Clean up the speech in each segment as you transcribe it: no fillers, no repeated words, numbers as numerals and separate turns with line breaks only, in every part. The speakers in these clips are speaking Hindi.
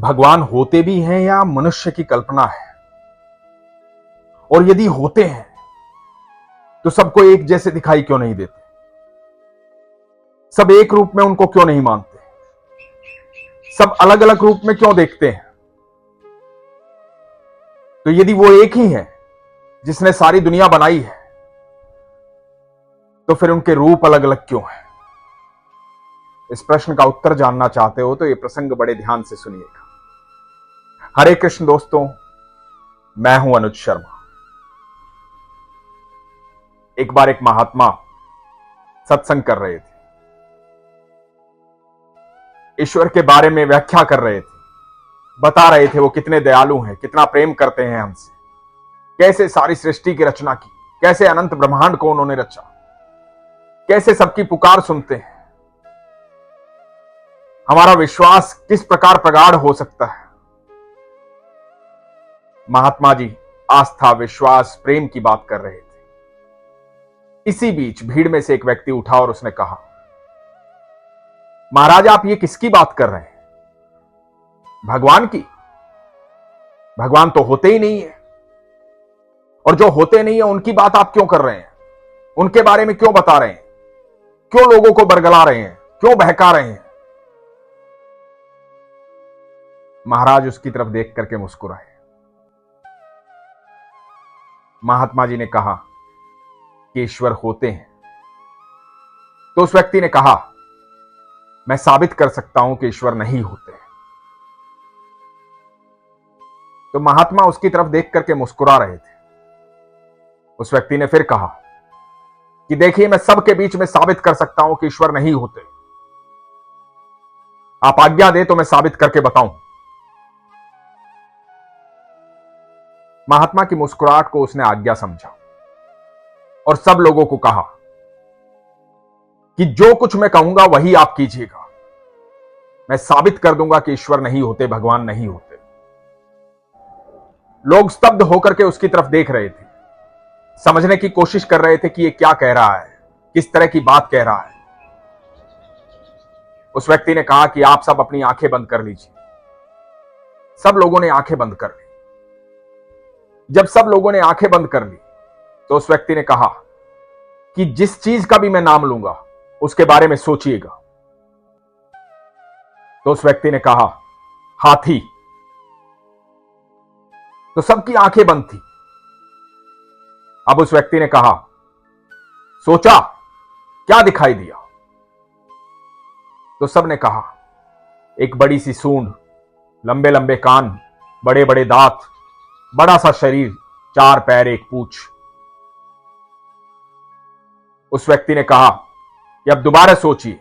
भगवान होते भी हैं या मनुष्य की कल्पना है? और यदि होते हैं तो सबको एक जैसे दिखाई क्यों नहीं देते? सब एक रूप में उनको क्यों नहीं मानते? सब अलग अलग रूप में क्यों देखते हैं? तो यदि वो एक ही है जिसने सारी दुनिया बनाई है, तो फिर उनके रूप अलग अलग क्यों हैं? इस प्रश्न का उत्तर जानना चाहते हो तो यह प्रसंग बड़े ध्यान से सुनिएगा। हरे कृष्ण दोस्तों, मैं हूं अनुज शर्मा। एक बार एक महात्मा सत्संग कर रहे थे, ईश्वर के बारे में व्याख्या कर रहे थे, बता रहे थे वो कितने दयालु हैं, कितना प्रेम करते हैं हमसे, कैसे सारी सृष्टि की रचना की, कैसे अनंत ब्रह्मांड को उन्होंने रचा, कैसे सबकी पुकार सुनते हैं। हमारा विश्वास किस प्रकार प्रगाढ़ हो सकता है। महात्मा जी आस्था, विश्वास, प्रेम की बात कर रहे थे। इसी बीच भीड़ में से एक व्यक्ति उठा और उसने कहा, महाराज आप ये किसकी बात कर रहे हैं? भगवान की? भगवान तो होते ही नहीं है, और जो होते नहीं है उनकी बात आप क्यों कर रहे हैं? उनके बारे में क्यों बता रहे हैं? क्यों लोगों को बरगला रहे हैं? क्यों बहका रहे हैं? महाराज उसकी तरफ देख करके मुस्कुराए। महात्मा जी ने कहा कि ईश्वर होते हैं। तो उस व्यक्ति ने कहा, मैं साबित कर सकता हूं कि ईश्वर नहीं होते। तो महात्मा उसकी तरफ देख करके मुस्कुरा रहे थे। उस व्यक्ति ने फिर कहा कि देखिए, मैं सबके बीच में साबित कर सकता हूं कि ईश्वर नहीं होते। आप आज्ञा दे तो मैं साबित करके बताऊं। महात्मा की मुस्कुराहट को उसने आज्ञा समझा और सब लोगों को कहा कि जो कुछ मैं कहूंगा वही आप कीजिएगा। मैं साबित कर दूंगा कि ईश्वर नहीं होते, भगवान नहीं होते। लोग स्तब्ध होकर के उसकी तरफ देख रहे थे, समझने की कोशिश कर रहे थे कि ये क्या कह रहा है, किस तरह की बात कह रहा है। उस व्यक्ति ने कहा कि आप सब अपनी आंखें बंद कर लीजिए। सब लोगों ने आंखें बंद कर ली। जब सब लोगों ने आंखें बंद कर ली तो उस व्यक्ति ने कहा कि जिस चीज का भी मैं नाम लूंगा उसके बारे में सोचिएगा। तो उस व्यक्ति ने कहा, हाथी। तो सबकी आंखें बंद थी। अब उस व्यक्ति ने कहा, सोचा, क्या दिखाई दिया? तो सबने कहा, एक बड़ी सी सूंड, लंबे लंबे कान, बड़े बड़े दांत, बड़ा सा शरीर, 4 पैर 1 पूंछ। उस व्यक्ति ने कहा कि अब दोबारा सोचिए,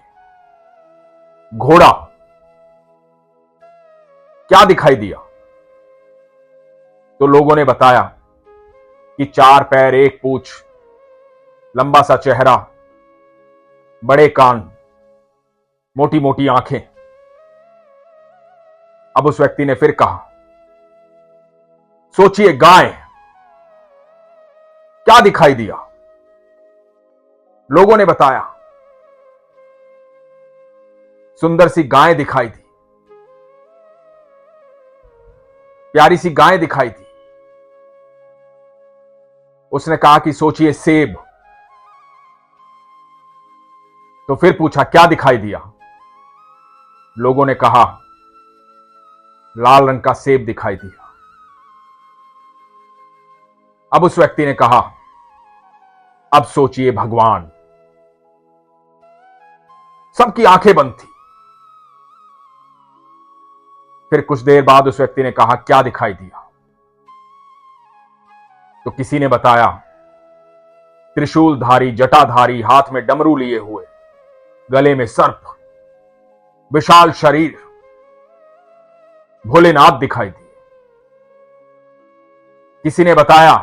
घोड़ा। क्या दिखाई दिया? तो लोगों ने बताया कि 4 पैर 1 पूंछ, लंबा सा चेहरा, बड़े कान, मोटी मोटी आंखें। अब उस व्यक्ति ने फिर कहा, सोचिए, गाय। क्या दिखाई दिया? लोगों ने बताया, सुंदर सी गाय दिखाई दी, प्यारी सी गाय दिखाई दी। उसने कहा कि सोचिए, सेब। तो फिर पूछा, क्या दिखाई दिया? लोगों ने कहा, लाल रंग का सेब दिखाई दिया। अब उस व्यक्ति ने कहा, अब सोचिए, भगवान। सबकी आंखें बंद थी। फिर कुछ देर बाद उस व्यक्ति ने कहा, क्या दिखाई दिया? तो किसी ने बताया, त्रिशूलधारी, जटाधारी, हाथ में डमरू लिए हुए, गले में सर्प, विशाल शरीर, भोलेनाथ दिखाई दिए। किसी ने बताया,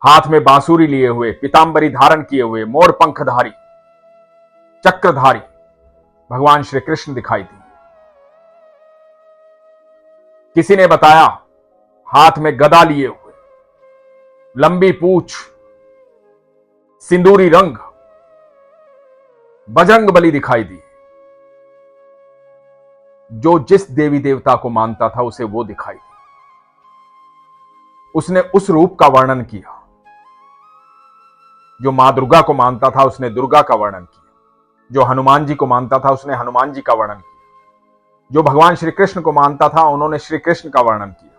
हाथ में बांसुरी लिए हुए, पीतांबरी धारण किए हुए, मोर पंखधारी, चक्रधारी भगवान श्री कृष्ण दिखाई दिए। किसी ने बताया, हाथ में गदा लिए हुए, लंबी पूंछ, सिंदूरी रंग, बजरंग बली दिखाई दी। जो जिस देवी देवता को मानता था उसे वो दिखाई दी। उसने उस रूप का वर्णन किया। जो मां दुर्गा को मानता था उसने दुर्गा का वर्णन किया। जो हनुमान जी को मानता था उसने हनुमान जी का वर्णन किया। जो भगवान श्री कृष्ण को मानता था उन्होंने श्री कृष्ण का वर्णन किया।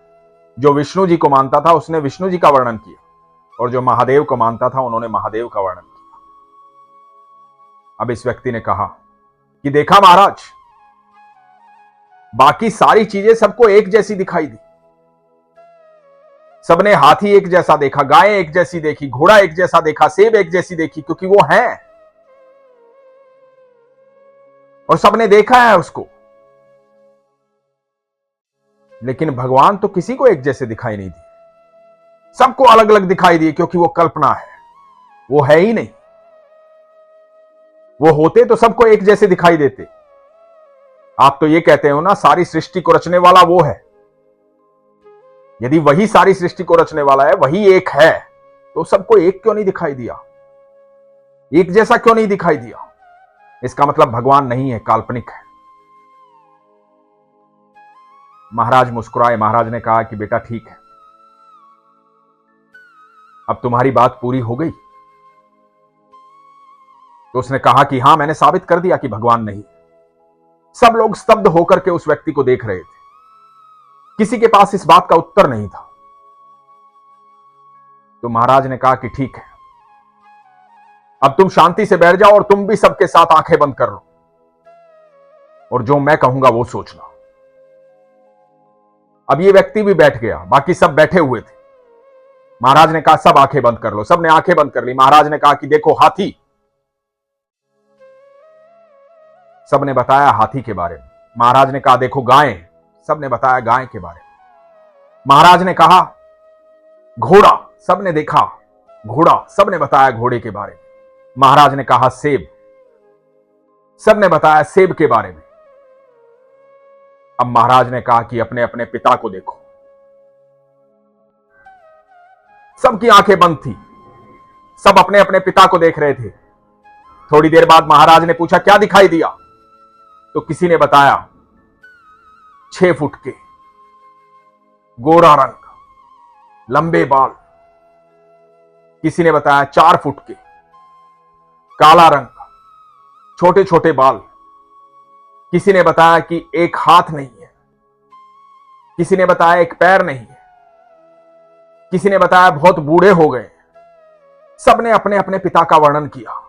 जो विष्णु जी को मानता था उसने विष्णु जी का वर्णन किया। और जो महादेव को मानता था उन्होंने महादेव का वर्णन किया। अब इस व्यक्ति ने कहा कि देखा महाराज, बाकी सारी चीजें सबको एक जैसी दिखाई दी। सबने हाथी एक जैसा देखा, गाय एक जैसी देखी, घोड़ा एक जैसा देखा, सेब एक जैसी देखी, क्योंकि वो है और सबने देखा है उसको। लेकिन भगवान तो किसी को एक जैसे दिखाई नहीं दिए, सबको अलग अलग दिखाई दिए, क्योंकि वो कल्पना है, वो है ही नहीं। वो होते तो सबको एक जैसे दिखाई देते। आप तो ये कहते हो ना, सारी सृष्टि को रचने वाला वो है। यदि वही सारी सृष्टि को रचने वाला है, वही एक है, तो सबको एक क्यों नहीं दिखाई दिया? एक जैसा क्यों नहीं दिखाई दिया? इसका मतलब भगवान नहीं है, काल्पनिक है। महाराज मुस्कुराए। महाराज ने कहा कि बेटा ठीक है, अब तुम्हारी बात पूरी हो गई। तो उसने कहा कि हां, मैंने साबित कर दिया कि भगवान नहीं। सब लोग स्तब्ध होकर के उस व्यक्ति को देख रहे थे। किसी के पास इस बात का उत्तर नहीं था। तो महाराज ने कहा कि ठीक है, अब तुम शांति से बैठ जाओ और तुम भी सबके साथ आंखें बंद कर लो और जो मैं कहूंगा वो सोचना। अब ये व्यक्ति भी बैठ गया, बाकी सब बैठे हुए थे। महाराज ने कहा सब आंखें बंद कर लो। सबने आंखें बंद कर ली। महाराज ने कहा कि देखो हाथी। सबने बताया हाथी के बारे में। महाराज ने कहा देखो गाय। सबने बताया गाय के बारे में। महाराज ने कहा घोड़ा। सबने देखा घोड़ा। सबने बताया घोड़े के बारे में। महाराज ने कहा सेब। सबने बताया सेब के बारे में। अब महाराज ने कहा कि अपने अपने पिता को देखो। सबकी आंखें बंद थी, सब अपने अपने पिता को देख रहे थे। थोड़ी देर बाद महाराज ने पूछा क्या दिखाई दिया? तो किसी ने बताया 6 फुट के, गोरा रंग, लंबे बाल। किसी ने बताया 4 फुट के, काला रंग, छोटे छोटे बाल। किसी ने बताया कि एक हाथ नहीं है। किसी ने बताया एक पैर नहीं है। किसी ने बताया बहुत बूढ़े हो गए। सबने अपने अपने पिता का वर्णन किया।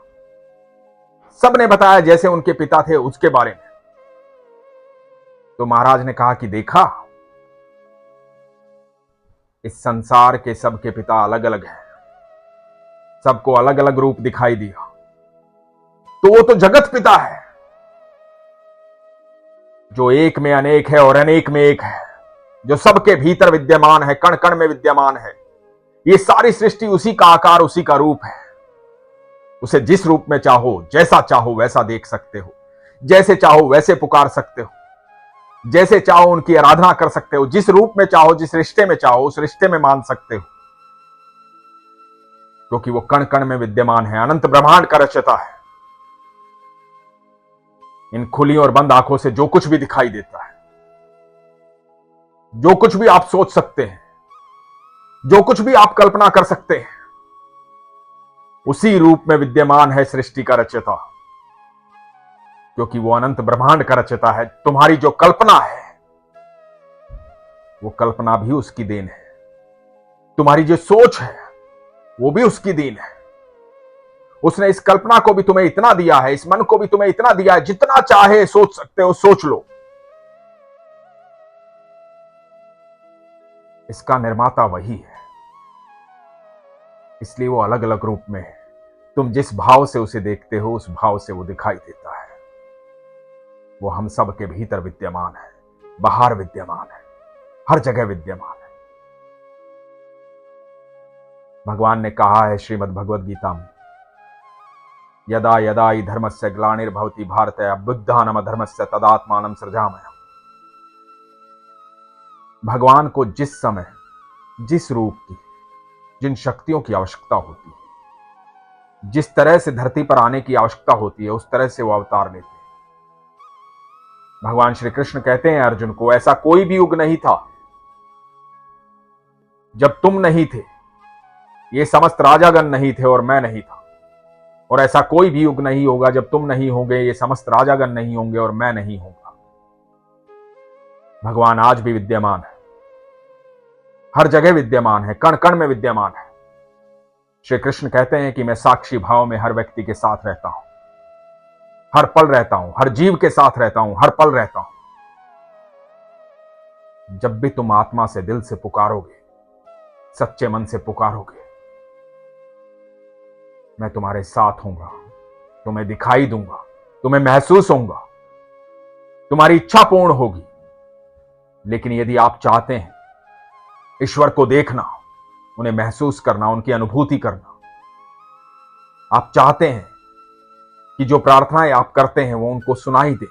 सबने बताया जैसे उनके पिता थे उसके बारे में। तो महाराज ने कहा कि देखा, इस संसार के सबके पिता अलग अलग हैं, सबको अलग अलग रूप दिखाई दिया, तो वो तो जगत पिता है जो एक में अनेक है और अनेक में एक है, जो सबके भीतर विद्यमान है, कण कण में विद्यमान है। ये सारी सृष्टि उसी का आकार, उसी का रूप है। उसे जिस रूप में चाहो, जैसा चाहो वैसा देख सकते हो, जैसे चाहो वैसे पुकार सकते हो, जैसे चाहो उनकी आराधना कर सकते हो, जिस रूप में चाहो, जिस रिश्ते में चाहो उस रिश्ते में मान सकते हो, क्योंकि वो कण कण में विद्यमान है, अनंत ब्रह्मांड का रचयिता है। इन खुली और बंद आंखों से जो कुछ भी दिखाई देता है, जो कुछ भी आप सोच सकते हैं, जो कुछ भी आप कल्पना कर सकते हैं, उसी रूप में विद्यमान है सृष्टि का रचयिता, क्योंकि वो अनंत ब्रह्मांड का रचयिता है। तुम्हारी जो कल्पना है वो कल्पना भी उसकी देन है। तुम्हारी जो सोच है वो भी उसकी देन है। उसने इस कल्पना को भी तुम्हें इतना दिया है, इस मन को भी तुम्हें इतना दिया है, जितना चाहे सोच सकते हो, सोच लो। इसका निर्माता वही है, इसलिए वो अलग अलग रूप में है। तुम जिस भाव से उसे देखते हो उस भाव से वो दिखाई देता है। वो हम सब के भीतर विद्यमान है, बाहर विद्यमान है, हर जगह विद्यमान है। भगवान ने कहा है श्रीमद् भगवद गीता में, यदा यदा हि धर्मस्य ग्लानिर्भवति भारत अभ्युत्थानम् अधर्मस्य तदात्मानं सृजाम्यहम्। भगवान को जिस समय, जिस रूप की, जिन शक्तियों की आवश्यकता होती है, जिस तरह से धरती पर आने की आवश्यकता होती है, उस तरह से वो अवतार लेते हैं। भगवान श्री कृष्ण कहते हैं अर्जुन को, ऐसा कोई भी युग नहीं था जब तुम नहीं थे, ये समस्त राजागण नहीं थे और मैं नहीं था, और ऐसा कोई भी युग नहीं होगा जब तुम नहीं होगे, ये समस्त राजागण नहीं होंगे और मैं नहीं होगा। भगवान आज भी विद्यमान है, हर जगह विद्यमान है, कण कण में विद्यमान है। श्री कृष्ण कहते हैं कि मैं साक्षी भाव में हर व्यक्ति के साथ रहता हूं, हर पल रहता हूं, हर जीव के साथ रहता हूं, हर पल रहता हूं। जब भी तुम आत्मा से, दिल से पुकारोगे, सच्चे मन से पुकारोगे, मैं तुम्हारे साथ हूंगा, तुम्हें दिखाई दूंगा, तुम्हें महसूस होऊंगा, तुम्हारी इच्छा पूर्ण होगी। लेकिन यदि आप चाहते हैं ईश्वर को देखना, उन्हें महसूस करना, उनकी अनुभूति करना, आप चाहते हैं कि जो प्रार्थनाएं आप करते हैं वो उनको सुनाई दे,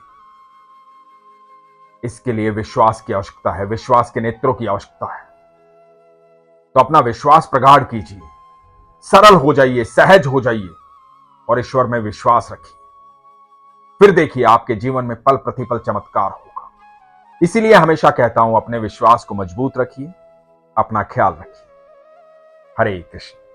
इसके लिए विश्वास की आवश्यकता है, विश्वास के नेत्रों की आवश्यकता है। तो अपना विश्वास प्रगाढ़ कीजिए, सरल हो जाइए, सहज हो जाइए और ईश्वर में विश्वास रखिए। फिर देखिए आपके जीवन में पल प्रतिपल चमत्कार होगा। इसीलिए हमेशा कहता हूं, अपने विश्वास को मजबूत रखिए, अपना ख्याल रखिए। हरे कृष्ण।